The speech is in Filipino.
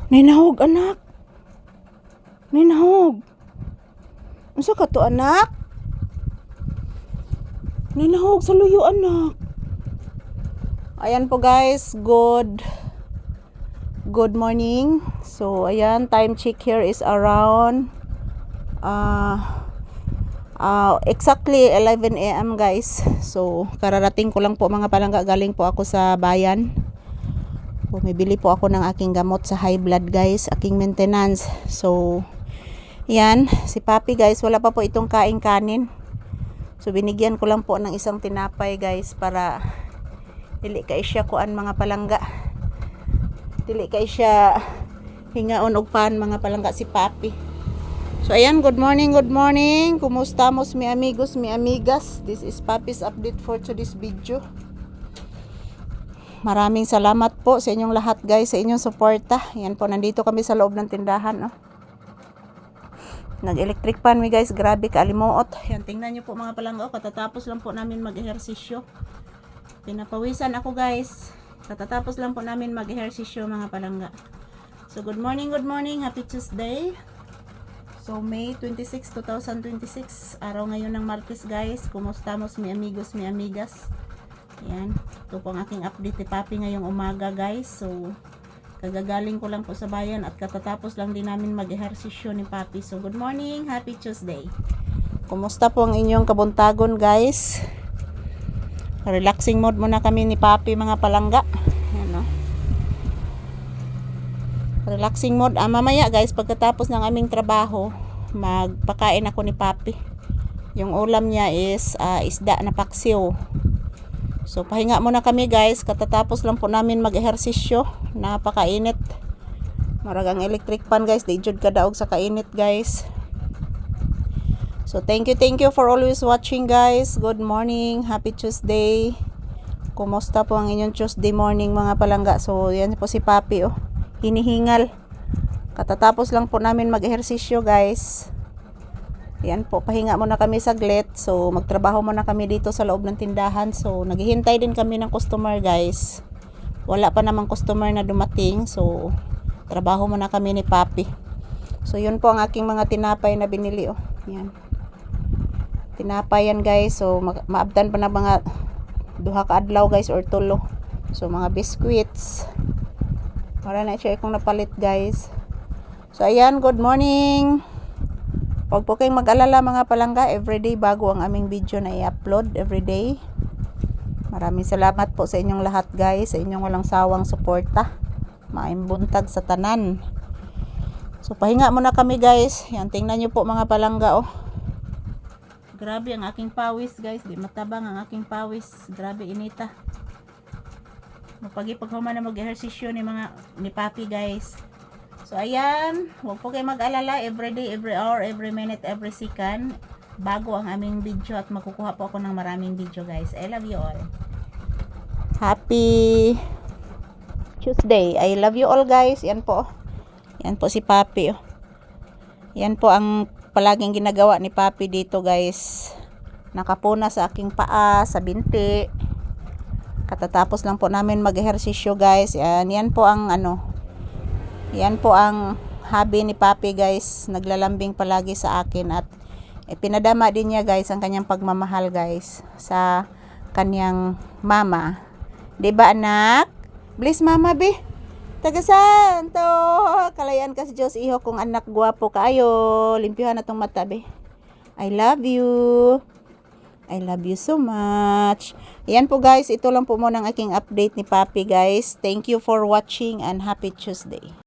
Ninahog anak. Ninahog. Unsa ka to anak? Ninahog sa luyo anak. Ayan po guys, good morning. So ayan, time check here is around exactly 11 AM guys. So kararating ko lang po mga palangga, galing po ako sa bayan. Bumibili po ako ng aking gamot sa high blood guys, aking maintenance. So yan, si Papi guys, wala pa po itong kain-kanin. So binigyan ko lang po ng isang tinapay guys para dili kay siya kuan mga palangga. Dili kay siya hingaon og pan mga palangga si Papi. So ayan, good morning, good morning. Kumustamos mi amigos, mi amigas. This is Papi's update for today's video. Maraming salamat po sa inyong lahat guys, sa inyong suporta. Yan po, nandito kami sa loob ng tindahan. Nag-electric pan mi guys, grabe kaalimuot. Yan, tingnan nyo po mga palangga. Katatapos lang po namin mag-ehersisyo. Pinapawisan ako guys. Katatapos lang po namin mag-ehersisyo mga palangga. So good morning, happy Tuesday. So May 26, 2026. Araw ngayon ng Martes guys. Kumustamos mi amigos, mi amigas. Yan, ito po ang aking update ni Papi ngayong umaga guys. So kagagaling ko lang po sa bayan at katatapos lang din namin mag-ehersisyo ni Papi. So good morning, happy Tuesday. Kumusta po ang inyong kabuntagon guys? Relaxing mode muna kami ni Papi mga palangga. Yan, no? Relaxing mode. Mamaya guys, pagkatapos ng aming trabaho, magpakain ako ni Papi. Yung ulam niya is isda na paksiw. So pahinga muna kami guys, katatapos lang po namin mag-ehersisyo. Napakainit. Maragang electric pan guys, di jud kadaog sa kainit guys. So thank you for always watching guys. Good morning, happy Tuesday. Kumusta po ang inyong Tuesday morning mga palangga? So yan po si Papi hinihingal. Katatapos lang po namin mag-ehersisyo guys. Yan po, pahinga muna kami saglit. So magtrabaho muna kami dito sa loob ng tindahan. So naghihintay din kami ng customer guys. Wala pa namang customer na dumating. So trabaho muna kami ni Papi. So yun po ang aking mga tinapay na binili Yan. Tinapay yan guys. So maabdan pa na mga duha ka adlaw guys or tulo. So mga biscuits. Wala na siya kung napalit guys. So ayan, good morning. Huwag po kayong mag-alala mga palangga, everyday bago ang aming video na i-upload everyday. Maraming salamat po sa inyong lahat guys, sa inyong walang sawang suporta. Maimbuntag sa tanan. So pahinga muna kami guys. Yan, tingnan nyo po mga palangga Grabe ang aking pawis guys, di matabang ang aking pawis. Grabe inita. Paghuman na mag-ehersisyo ni Papi guys. So ayan, huwag po kayo mag-alala, everyday, every hour, every minute, every second bago ang aming video at makukuha po ako ng maraming video guys. I love you all. Happy Tuesday. I love you all guys. Yan po. Yan po si Papi Yan po ang palaging ginagawa ni Papi dito guys. Nakapuna sa aking paa, sa binti. Katatapos lang po namin mag-ehersisyo guys. Yan po ang yan po ang hobby ni Papi guys. Naglalambing palagi sa akin at pinadama din niya guys ang kanyang pagmamahal guys sa kanyang mama. 'Di ba anak? Bless mama be. Tagasan to. Kalayan ka sa Diyos iho kung anak gwapo kaayo. Limpyuhan na tong mata be. I love you. I love you so much. Ayan po guys, ito lang po muna ang aking update ni Papi guys. Thank you for watching and happy Tuesday.